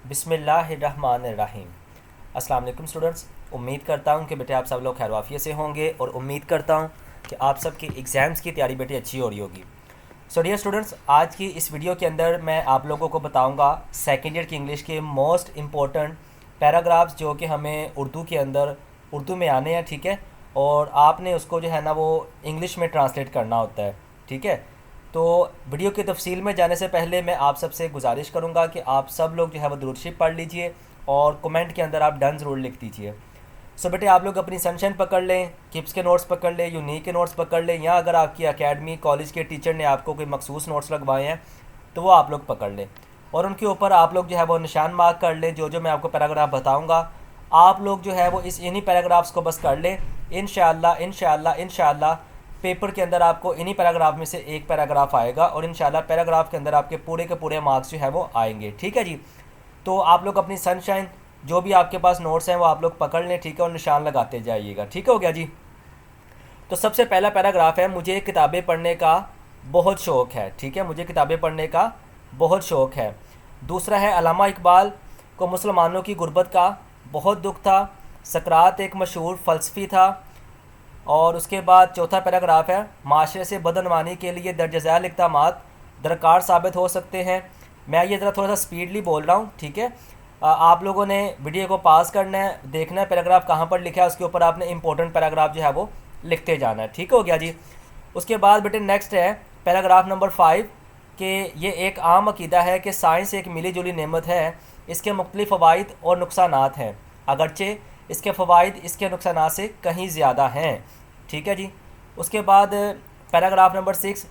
बिस्मिल्लाहिर्रहमानिर्रहीम। अस्सलाम वालेकुम स्टूडेंट्स। उम्मीद करता हूँ कि बेटे आप सब लोग खैर वाफियत से होंगे और उम्मीद करता हूँ कि आप सबकी एग्ज़ाम्स की तैयारी बेटे अच्छी हो रही होगी। सो डियर स्टूडेंट्स, आज की इस वीडियो के अंदर मैं आप लोगों को बताऊँगा सेकेंड ईयर की इंग्लिश के मोस्ट इम्पोर्टेंट पैराग्राफ्स जो कि हमें उर्दू के अंदर उर्दू में आने हैं, ठीक है। और आपने उसको जो है ना वो इंग्लिश में ट्रांसलेट करना होता है, ठीक है। तो वीडियो की तफसील में जाने से पहले मैं आप सबसे गुजारिश करूंगा कि आप सब लोग जो है वो दुरूद शरीफ पढ़ लीजिए और कमेंट के अंदर आप डन ज़रूर लिख दीजिए। सो बेटे आप लोग अपनी सनशाइन पकड़ लें, किप्स के नोट्स पकड़ लें, यूनिक के नोट्स पकड़ लें, या अगर आपकी एकेडमी कॉलेज के टीचर ने आपको कोई मखसूस नोट्स लगवाए हैं तो वो आप लोग पकड़ लें और उनके ऊपर आप लोग जो है वो निशान मार्क कर लें। जो जो मैं आपको पैराग्राफ बताऊँगा आप लोग जो है वो इन्हीं पैराग्राफ्स को बस कर लें। इंशाअल्लाह पेपर के अंदर आपको इन्हीं पैराग्राफ में से एक पैराग्राफ आएगा और इंशाल्लाह पैराग्राफ के अंदर आपके पूरे के पूरे मार्क्स जो है वो आएंगे, ठीक है जी। तो आप लोग अपनी सनशाइन जो भी आपके पास नोट्स हैं वो आप लोग पकड़ लें, ठीक है, और निशान लगाते जाइएगा, ठीक हो गया जी। तो सबसे पहला पैराग्राफ है, मुझे किताबें पढ़ने का बहुत शौक़ है, ठीक है, मुझे किताबें पढ़ने का बहुत शौक़ है। दूसरा है, अल्लामा इकबाल को मुसलमानों की गुर्बत का बहुत दुख था। सकरात एक मशहूर फ़लसफ़ी था। और उसके बाद चौथा पैराग्राफ है, माशरे से बदनवानी के लिए दर्ज झैल इक़दामात दरकार साबित हो सकते हैं। मैं ये ज़रा थोड़ा सा स्पीडली बोल रहा हूँ, ठीक है। आप लोगों ने वीडियो को पास करना है, देखना है पैराग्राफ कहाँ पर लिखा है, उसके ऊपर आपने इंपॉर्टेंट पैराग्राफ जो है वो लिखते जाना है, ठीक हो गया जी। उसके बाद बेटे नेक्स्ट है पैराग्राफ नंबर 5 कि ये एक आम अकीदा है कि साइंस एक मिली जुली नेमत है, इसके मुख्तलिफ़ फ़वाइद और नुकसानात हैं, अगरचे इसके फ़वाइद इसके नुकसानात से कहीं ज़्यादा हैं, ठीक है जी। उसके बाद पैराग्राफ नंबर 6,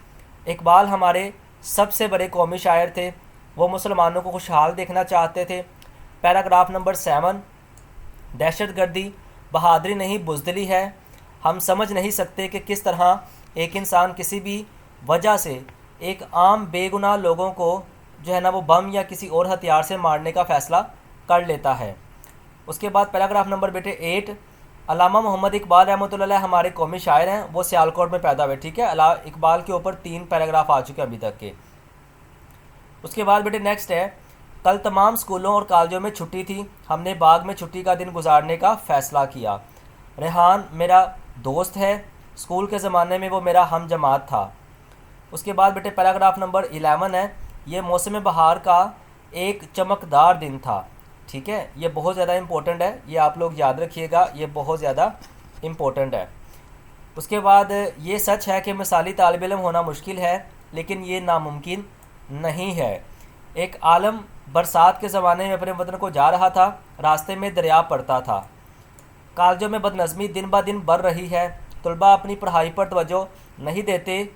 इकबाल हमारे सबसे बड़े कौमी शायर थे, वो मुसलमानों को खुशहाल देखना चाहते थे। पैराग्राफ नंबर 7, दहशतगर्दी बहादुरी नहीं बुज़दिली है, हम समझ नहीं सकते कि किस तरह एक इंसान किसी भी वजह से एक आम बेगुनाह लोगों को जो है ना वो बम या किसी और हथियार से मारने का फ़ैसला कर लेता है। उसके बाद पैराग्राफ नंबर बेटे 8, अल्लामा मोहम्मद इकबाल रहमतुल्लाह अलैह हमारे कौमी शायर हैं, वो सियालकोट में पैदा हुए, ठीक है। इकबाल के ऊपर 3 पैराग्राफ आ चुके हैं अभी तक के। उसके बाद बेटे नेक्स्ट है, कल तमाम स्कूलों और कॉलेजों में छुट्टी थी, हमने बाग में छुट्टी का दिन गुजारने का फ़ैसला किया। रेहान मेरा दोस्त है, स्कूल के ज़माने में वो मेरा हम जमात था। उसके बाद बेटे पैराग्राफ नंबर 11 है, ये मौसम बहार का एक चमकदार दिन था, ठीक है। ये बहुत ज़्यादा इम्पोर्टेंट है, ये आप लोग याद रखिएगा, ये बहुत ज़्यादा इम्पोर्टेंट है। उसके बाद ये सच है कि मिसाली तालिब इल्म होना मुश्किल है, लेकिन ये नामुमकिन नहीं है। एक आलम बरसात के ज़माने में अपने वतन को जा रहा था, रास्ते में दरिया पड़ता था। कॉलेजों में बदनज़मी दिन ब दिन बढ़ रही है, तलबा अपनी पढ़ाई पर तवज्जो नहीं देते,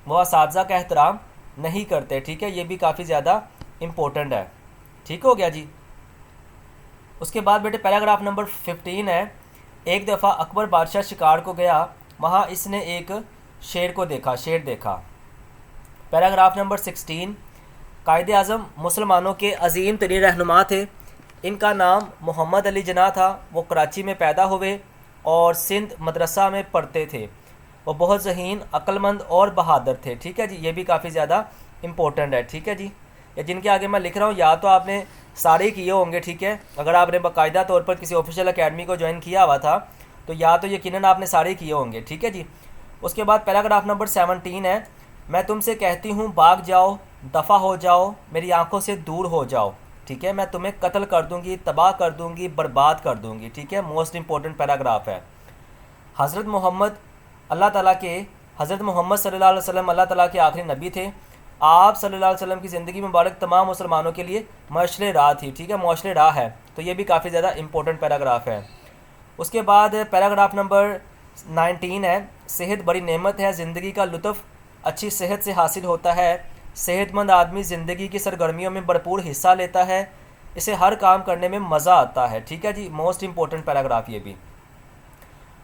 वह असातिज़ा का एहतराम नहीं करते, ठीक है। ये भी काफ़ी ज़्यादा इम्पोर्टेंट है, ठीक हो गया जी। उसके बाद बेटे पैराग्राफ नंबर 15 है, एक दफ़ा अकबर बादशाह शिकार को गया, वहाँ इसने एक शेर देखा। पैराग्राफ नंबर 16, कायदे आज़म मुसलमानों के अजीम तरीन रहनुमा थे, इनका नाम मोहम्मद अली जना था, वो कराची में पैदा हुए और सिंध मदरसा में पढ़ते थे, वो बहुत ज़हीन अक्लमंद और बहादुर थे, ठीक है जी। ये भी काफ़ी ज़्यादा इम्पोर्टेंट है, ठीक है जी। या जिनके आगे मैं लिख रहा हूँ या तो आपने सारे किए होंगे, ठीक है। अगर आपने बाकायदा तौर पर किसी ऑफिशियल एकेडमी को ज्वाइन किया हुआ था तो या तो यकीनन आपने सारे किए होंगे, ठीक है जी। उसके बाद पैराग्राफ नंबर 17 है, मैं तुमसे कहती हूँ भाग जाओ, दफ़ा हो जाओ, मेरी आंखों से दूर हो जाओ, ठीक है, मैं तुम्हें कत्ल कर दूँगी, तबाह कर दूँगी, बर्बाद कर दूँगी, ठीक है। मोस्ट इंपॉर्टेंट पैराग्राफ है। हज़रत मोहम्मद सल्लल्लाहु अलैहि वसल्लम अल्लाह ताला के आखिरी नबी थे, आप सल्लल्लाहु अलैहि वसल्लम की ज़िंदगी मुबारक तमाम मुसलमानों के लिए मशरे राह थी, ठीक है, मशरे राह है। तो ये भी काफ़ी ज़्यादा इंपॉर्टेंट पैराग्राफ है। उसके बाद पैराग्राफ नंबर 19 है, सेहत बड़ी नेमत है, ज़िंदगी का लुत्फ़ अच्छी सेहत से हासिल होता है, सेहतमंद आदमी ज़िंदगी की सरगर्मियों में भरपूर हिस्सा लेता है, इसे हर काम करने में मज़ा आता है, ठीक है जी। मोस्ट इंपॉर्टेंट पैराग्राफ ये भी।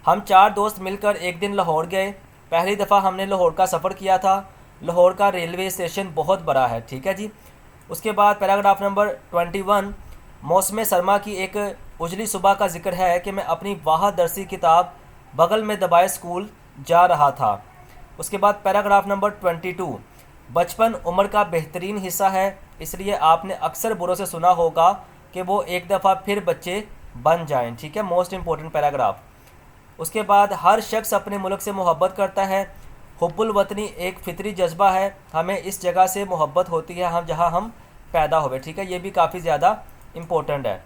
हम 4 दोस्त मिलकर एक दिन लाहौर गए, पहली दफ़ा हमने लाहौर का सफ़र किया था, लाहौर का रेलवे स्टेशन बहुत बड़ा है, ठीक है जी। उसके बाद पैराग्राफ नंबर 21, मौसम सरमा की एक उजली सुबह का जिक्र है कि मैं अपनी वाह दरसी किताब बगल में दबाए स्कूल जा रहा था। उसके बाद पैराग्राफ नंबर 22, बचपन उम्र का बेहतरीन हिस्सा है, इसलिए आपने अक्सर बुरों से सुना होगा कि वो एक दफ़ा फिर बच्चे बन जाएं। ठीक है, मोस्ट इम्पोर्टेंट पैराग्राफ। उसके बाद हर शख्स अपने मुल्क से मोहब्बत करता है। हुब्बुल वतनी एक फितरी जज्बा है, हमें इस जगह से मोहब्बत होती है हम जहाँ हम पैदा हुए। ठीक है, ये भी काफ़ी ज़्यादा इम्पोर्टेंट है।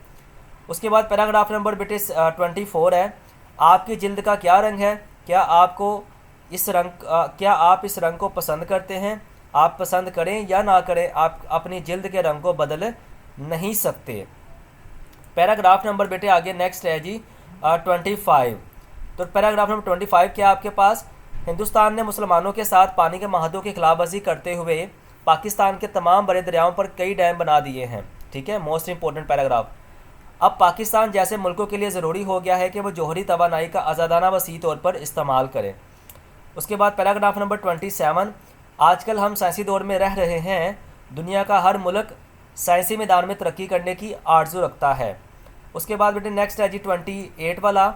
उसके बाद पैराग्राफ नंबर बेटे 24 है, आपकी जिल्द का क्या रंग है? क्या आप इस रंग को पसंद करते हैं? आप पसंद करें या ना करें, आप अपनी जिल्द के रंग को बदल नहीं सकते। पैराग्राफ नंबर बेटे आगे नेक्स्ट है जी 25। तो पैराग्राफ नंबर 25 क्या आपके पास, हिंदुस्तान ने मुसलमानों के साथ पानी के माहदों की खिलाफवर्जी करते हुए पाकिस्तान के तमाम बड़े दरियाओं पर कई डैम बना दिए हैं। ठीक है, मोस्ट इंपॉर्टेंट पैराग्राफ। अब पाकिस्तान जैसे मुल्कों के लिए ज़रूरी हो गया है कि वो जोहरी तवानाई का आज़ादाना वसी तौर पर इस्तेमाल करें। उसके बाद पैराग्राफ नंबर 27, आजकल हम साइंसी दौर में रह रहे हैं, दुनिया का हर मुल्क साइंसी मैदान में तरक्की करने की आरजू रखता है। उसके बाद बेटे नेक्स्ट है जी 28 वाला,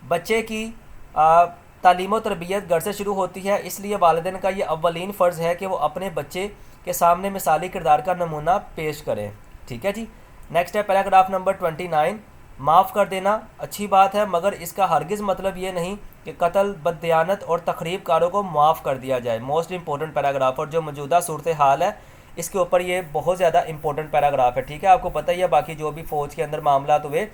बच्चे की तालीम व तरबियत घर से शुरू होती है, इसलिए वालिदैन का ये अव्वलीन फ़र्ज़ है कि वो अपने बच्चे के सामने मिसाली किरदार का नमूना पेश करें। ठीक है जी। नेक्स्ट है पैराग्राफ नंबर 29, माफ़ कर देना अच्छी बात है, मगर इसका हरगिज़ मतलब ये नहीं कि कत्ल, बददियानत और तखरीब कारों को माफ़ कर दिया जाए। मोस्ट इंपॉर्टेंट पैराग्राफ, और जो मौजूदा सूरत हाल है इसके ऊपर ये बहुत ज़्यादा इंपॉर्टेंट पैराग्राफ है। ठीक है, आपको पता ही है बाकी जो भी फ़ौज के अंदर मामला हुए,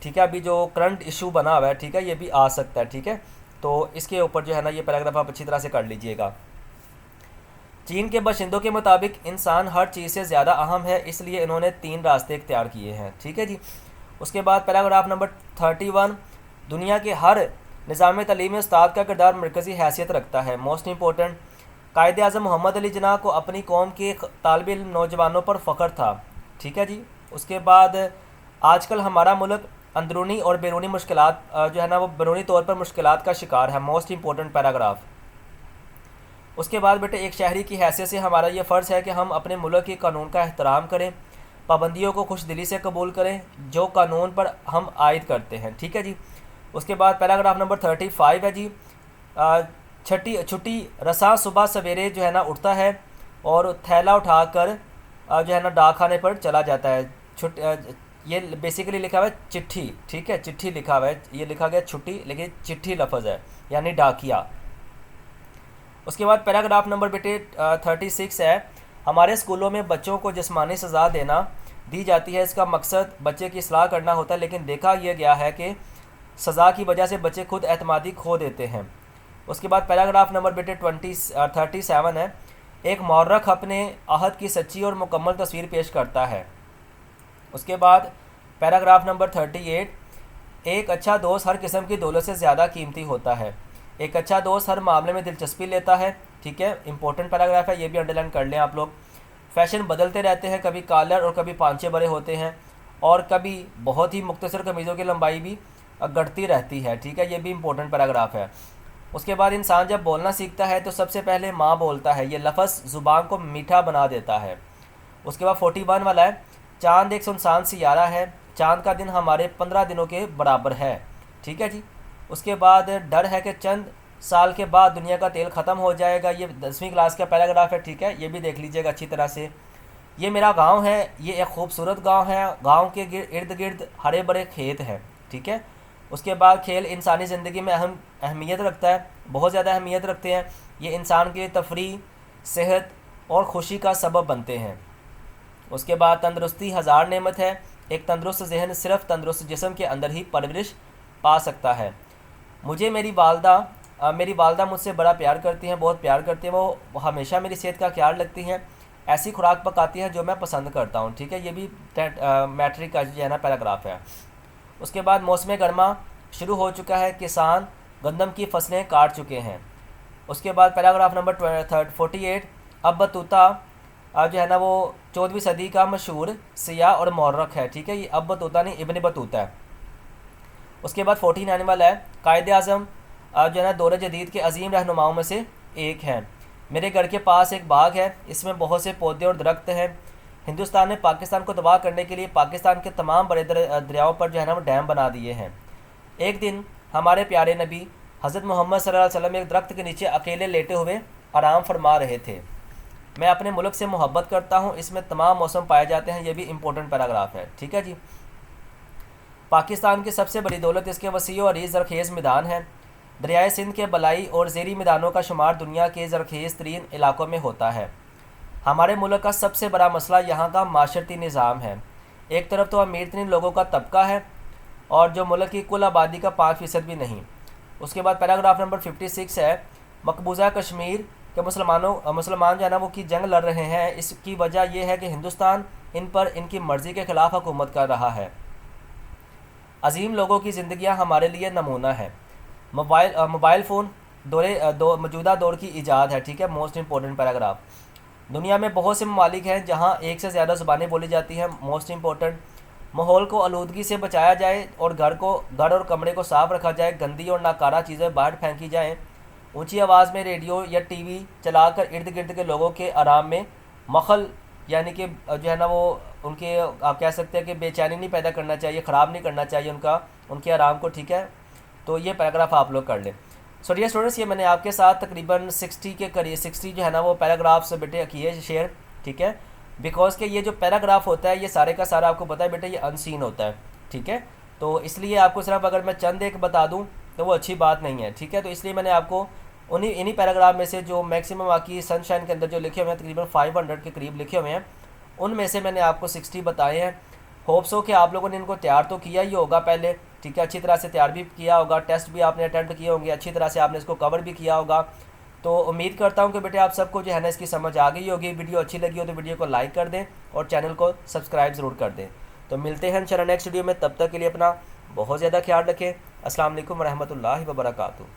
ठीक है, अभी जो करंट इशू बना हुआ है, ठीक है, ये भी आ सकता है। ठीक है, तो इसके ऊपर जो है ना ये पैराग्राफ आप अच्छी तरह से कर लीजिएगा। चीन के बाशिंदों के मुताबिक इंसान हर चीज़ से ज़्यादा अहम है, इसलिए इन्होंने 3 रास्ते इख्तियार किए हैं। ठीक है जी। उसके बाद पैराग्राफ नंबर 31, दुनिया के हर निज़ाम तालीम में उस्ताद का किरदार मरकज़ी हैसियत रखता है। मोस्ट इंपॉर्टेंट, कायदे आज़म मोहम्मद अली जिन्ना को अपनी कौम के तालिब इल्म नौजवानों पर फ़ख्र था। ठीक है जी। उसके बाद आजकल हमारा मुल्क अंदरूनी और बैरूनी मुश्किलात जो है ना वो बैरूनी तौर पर मुश्किलात का शिकार है। Most important paragraph. उसके बाद बेटे एक शहरी की हैसियत से हमारा ये फ़र्ज़ है कि हम अपने मुल्क के कानून का एहतराम करें, पाबंदियों को खुश दिली से कबूल करें जो कानून पर हम आयद करते हैं। ठीक है जी। उसके बाद पैराग्राफ नंबर 35 है जी, छुट्टी रसा सुबह सवेरे जो है ना उठता है और थैला उठाकर जो है ना डाक खाने पर चला जाता है। ये बेसिकली लिखा हुआ है चिट्ठी। ठीक है, चिट्ठी लिखा हुआ है, ये लिखा गया छुट्टी लेकिन चिट्ठी लफ्ज़ है, यानी डाकिया। उसके बाद पैराग्राफ नंबर बेटे 36 है, हमारे स्कूलों में बच्चों को जिस्मानी सज़ा दी जाती है, इसका मकसद बच्चे की इस्लाह करना होता है, लेकिन देखा यह गया है कि सज़ा की वजह से बच्चे खुद एतमादी खो देते हैं। उसके बाद पैराग्राफ नंबर बेटे 37 है, एक मौर्रख अपने अहद की सच्ची और मुकम्मल तस्वीर पेश करता है। उसके बाद पैराग्राफ नंबर 38, एक अच्छा दोस्त हर किस्म की दौलत से ज़्यादा कीमती होता है। एक अच्छा दोस्त हर मामले में दिलचस्पी लेता है। ठीक है, इंपॉर्टेंट पैराग्राफ है, ये भी अंडरलाइन कर लें आप लोग। फैशन बदलते रहते हैं, कभी कॉलर और कभी पांचे बड़े होते हैं और कभी बहुत ही मुख्तसर कमीज़ों की लंबाई भी घटती रहती है। ठीक है, ये भी इंपॉर्टेंट पैराग्राफ है। उसके बाद इंसान जब बोलना सीखता है तो सबसे पहले माँ बोलता है, ये लफ्ज़ ज़ुबान को मीठा बना देता है। उसके बाद 41 वाला है, चाँद एक सुनसान सियारा है, चाँद का दिन हमारे 15 दिनों के बराबर है। ठीक है जी। उसके बाद डर है कि चंद साल के बाद दुनिया का तेल ख़त्म हो जाएगा, ये 10वीं क्लास का पैराग्राफ है। ठीक है, ये भी देख लीजिएगा अच्छी तरह से। ये मेरा गांव है, ये एक खूबसूरत गांव है, गांव के इर्द गिर्द हरे भरे खेत हैं। ठीक है। उसके बाद खेल इंसानी ज़िंदगी में अहमियत रखता है, बहुत ज़्यादा अहमियत रखते हैं। ये इंसान के तफरीह, सेहत और खुशी का सबब बनते हैं। उसके बाद तंदरुस्ती हज़ार नेमत है, एक तंदुरुस्त जहन सिर्फ तंदुरुस्त जिस्म के अंदर ही परवरिश पा सकता है। मुझे मेरी वालदा मुझसे बड़ा प्यार करती हैं, बहुत प्यार करती हैं, वो हमेशा मेरी सेहत का ख्याल रखती हैं, ऐसी खुराक पकाती हैं जो मैं पसंद करता हूँ। ठीक है, ये भी मैट्रिक का जो है ना पैराग्राफ है। उसके बाद मौसम गर्मा शुरू हो चुका है, किसान गंदम की फसलें काट चुके हैं। उसके बाद पैराग्राफ नंबर 48, अब बतूता जो है ना वो 14वीं सदी का मशहूर सियाह और मौर्रख है। ठीक है, ये अब बतूता नहीं इब्न बतूता है। उसके बाद 49 वाला है, कायदे आज़म जो है ना दौर जदीद के अजीम रहनुमाओं में से एक हैं। मेरे घर के पास एक बाग है, इसमें बहुत से पौधे और दरख्त हैं। हिंदुस्तान ने पाकिस्तान को तबाह करने के लिए पाकिस्तान के तमाम बड़े दरियाओं पर जो है ना वो डैम बना दिए हैं। एक दिन हमारे प्यारे नबी हज़रत मोहम्मद सल्लल्लाहु अलैहि वसल्लम एक दरख्त के नीचे अकेले लेटे हुए आराम फरमा रहे थे। मैं अपने मुल्क से मोहब्बत करता हूँ, इसमें तमाम मौसम पाए जाते हैं। ये भी इंपॉर्टेंट पैराग्राफ है, ठीक है जी। पाकिस्तान की सबसे बड़ी दौलत इसके वसी और ज़रखेज़ मैदान है। दरियाए सिंध के बलाई और ज़ेरी मैदानों का शुमार दुनिया के ज़रखेज़ तरीन इलाकों में होता है। हमारे मुल्क का सबसे बड़ा मसला यहाँ का माशरती निज़ाम है। एक तरफ तो अमीर तरीन लोगों का तबका है और जो मुल्क की कुल आबादी का 5% भी नहीं। उसके बाद पैराग्राफ नंबर 56 है, मकबूजा कश्मीर के मुसलमान जो है ना वो की जंग लड़ रहे हैं। इसकी वजह यह है कि हिंदुस्तान इन पर इनकी मर्ज़ी के ख़िलाफ़ हुकूमत कर रहा है। अजीम लोगों की ज़िंदगियाँ हमारे लिए नमूना है। मोबाइल फ़ोन मौजूदा दौर की ईजाद है, ठीक है। मोस्ट इंपॉर्टेंट पैराग्राफ, दुनिया में बहुत से ममालिक हैं जहाँ एक से ज़्यादा ज़ुबानें बोली जाती हैं। मोस्ट इंपॉर्टेंट, माहौल को आलूदगी से बचाया जाए और घर और कमरे को साफ़ रखा जाए। गंदी और नाकारा चीज़ें बाहर फेंकी जाएँ। ऊंची आवाज़ में रेडियो या टीवी चलाकर इर्द गिर्द के लोगों के आराम में मखल यानी कि जो है ना वो उनके आप कह सकते हैं कि बेचैनी नहीं पैदा करना चाहिए, ख़राब नहीं करना चाहिए उनके आराम को, ठीक है। तो ये पैराग्राफ आप लोग कर लें। सो डियर स्टूडेंट्स, ये मैंने आपके साथ तकरीबन 60 के करीब 60 जो है ना वो पैराग्राफ्स बेटे किए शेयर, ठीक है। बिकॉज के ये जो पैराग्राफ होता है ये सारे का सारा आपको पता है बेटे ये अनसीन होता है, ठीक है। तो इसलिए आपको सिर्फ अगर मैं चंद एक बता दूँ तो वो अच्छी बात नहीं है, ठीक है। तो इसलिए मैंने आपको इन्हीं पैराग्राफ में से जो मैक्सिमम आपकी सनशाइन के अंदर जो लिखे हुए हैं तकरीबन 500 के करीब लिखे हुए हैं, उनमें से मैंने आपको 60 बताए हैं। होप सो कि आप लोगों ने इनको तैयार तो किया ही होगा पहले, ठीक है। अच्छी तरह से तैयार भी किया होगा, टेस्ट भी आपने अटेम्प्ट किए होंगे, अच्छी तरह से आपने इसको कवर भी किया होगा। तो उम्मीद करता हूँ कि बेटे आप सबको जो है ना इसकी समझ आ गई होगी। वीडियो अच्छी लगी हो तो वीडियो को लाइक कर दें और चैनल को सब्सक्राइब ज़रूर कर दें। तो मिलते हैं इंशाल्लाह नेक्स्ट वीडियो में, तब तक के लिए अपना बहुत ज़्यादा ख्याल रखें। अस्सलाम वालेकुम रहमतुल्लाहि व बरकातुहू।